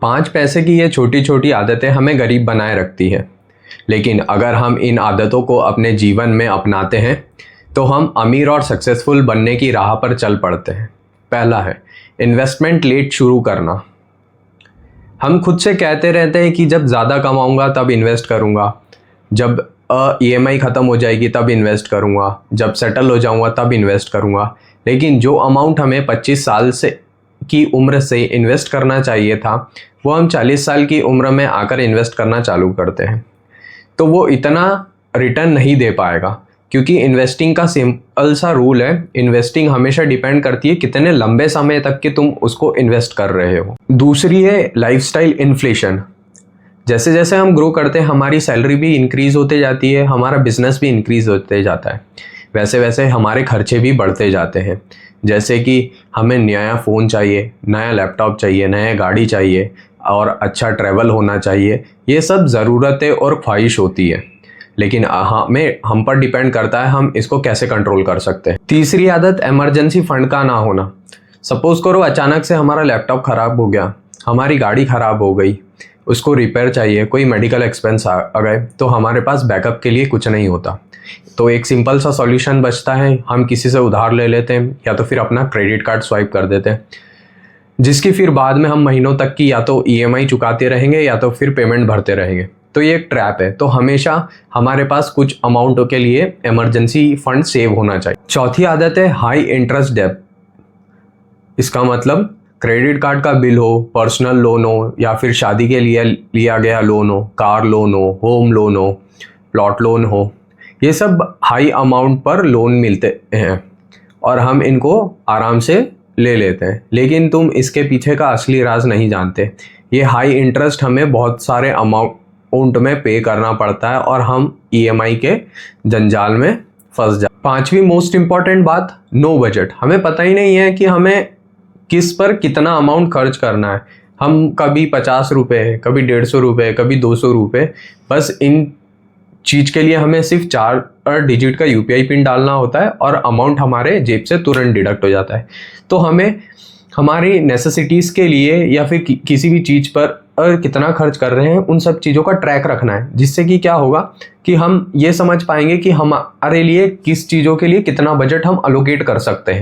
5 पैसे की ये छोटी छोटी आदतें हमें गरीब बनाए रखती है, लेकिन अगर हम इन आदतों को अपने जीवन में अपनाते हैं तो हम अमीर और सक्सेसफुल बनने की राह पर चल पड़ते हैं। पहला है इन्वेस्टमेंट लेट शुरू करना। हम खुद से कहते रहते हैं कि जब ज़्यादा कमाऊंगा तब इन्वेस्ट करूंगा, जब ईएमआई ख़त्म हो जाएगी तब इन्वेस्ट करूंगा, जब सेटल हो जाऊंगा तब इन्वेस्ट करूंगा। लेकिन जो अमाउंट हमें 25 साल से की उम्र से इन्वेस्ट करना चाहिए था वो हम 40 साल की उम्र में आकर इन्वेस्ट करना चालू करते हैं, तो वो इतना रिटर्न नहीं दे पाएगा। क्योंकि इन्वेस्टिंग का सिंपल सा रूल है, इन्वेस्टिंग हमेशा डिपेंड करती है कितने लंबे समय तक के तुम उसको इन्वेस्ट कर रहे हो। दूसरी है लाइफस्टाइल इन्फ्लेशन। जैसे जैसे हम ग्रो करते हैं हमारी सैलरी भी इंक्रीज होते जाती है, हमारा बिजनेस भी इंक्रीज होते जाता है, वैसे वैसे हमारे खर्चे भी बढ़ते जाते हैं। जैसे कि हमें नया फ़ोन चाहिए, नया लैपटॉप चाहिए, नया गाड़ी चाहिए और अच्छा ट्रैवल होना चाहिए। ये सब ज़रूरतें और ख्वाहिश होती है, लेकिन हम पर डिपेंड करता है हम इसको कैसे कंट्रोल कर सकते हैं। तीसरी आदत इमरजेंसी फंड का ना होना। सपोज करो अचानक से हमारा लैपटॉप ख़राब हो गया, हमारी गाड़ी ख़राब हो गई, उसको रिपेयर चाहिए, कोई मेडिकल एक्सपेंस आ गए, तो हमारे पास बैकअप के लिए कुछ नहीं होता। तो एक सिंपल सा सॉल्यूशन बचता है, हम किसी से उधार ले लेते हैं या तो फिर अपना क्रेडिट कार्ड स्वाइप कर देते हैं, जिसकी फिर बाद में हम महीनों तक की या तो ईएमआई चुकाते रहेंगे या तो फिर पेमेंट भरते रहेंगे। तो ये एक ट्रैप है। तो हमेशा हमारे पास कुछ अमाउंटों के लिए इमरजेंसी फंड सेव होना चाहिए। चौथी आदत है हाई इंटरेस्ट डेब्ट। इसका मतलब क्रेडिट कार्ड का बिल हो, पर्सनल लोन हो या फिर शादी के लिए लिया गया लोन हो, कार लोन हो, होम लोन हो, प्लॉट लोन हो, ये सब हाई अमाउंट पर लोन मिलते हैं और हम इनको आराम से ले लेते हैं। लेकिन तुम इसके पीछे का असली राज नहीं जानते। ये हाई इंटरेस्ट हमें बहुत सारे अमाउंट में पे करना पड़ता है और हम ईएमआई के जंजाल में फंस जाते। पांचवी मोस्ट इम्पॉर्टेंट बात, नो बजट। हमें पता ही नहीं है कि हमें किस पर कितना अमाउंट खर्च करना है। हम कभी 50 रुपये, कभी 150 रुपये, कभी 200 रुपये, बस इन चीज़ के लिए हमें सिर्फ 4 डिजिट का यूपीआई पिन डालना होता है और अमाउंट हमारे जेब से तुरंत डिडक्ट हो जाता है। तो हमें हमारी नेसेसिटीज़ के लिए या फिर किसी भी चीज़ पर कितना खर्च कर रहे हैं उन सब चीज़ों का ट्रैक रखना है, जिससे कि क्या होगा कि हम ये समझ पाएंगे कि हमारे लिए किस चीज़ों के लिए कितना बजट हम अलोकेट कर सकते हैं।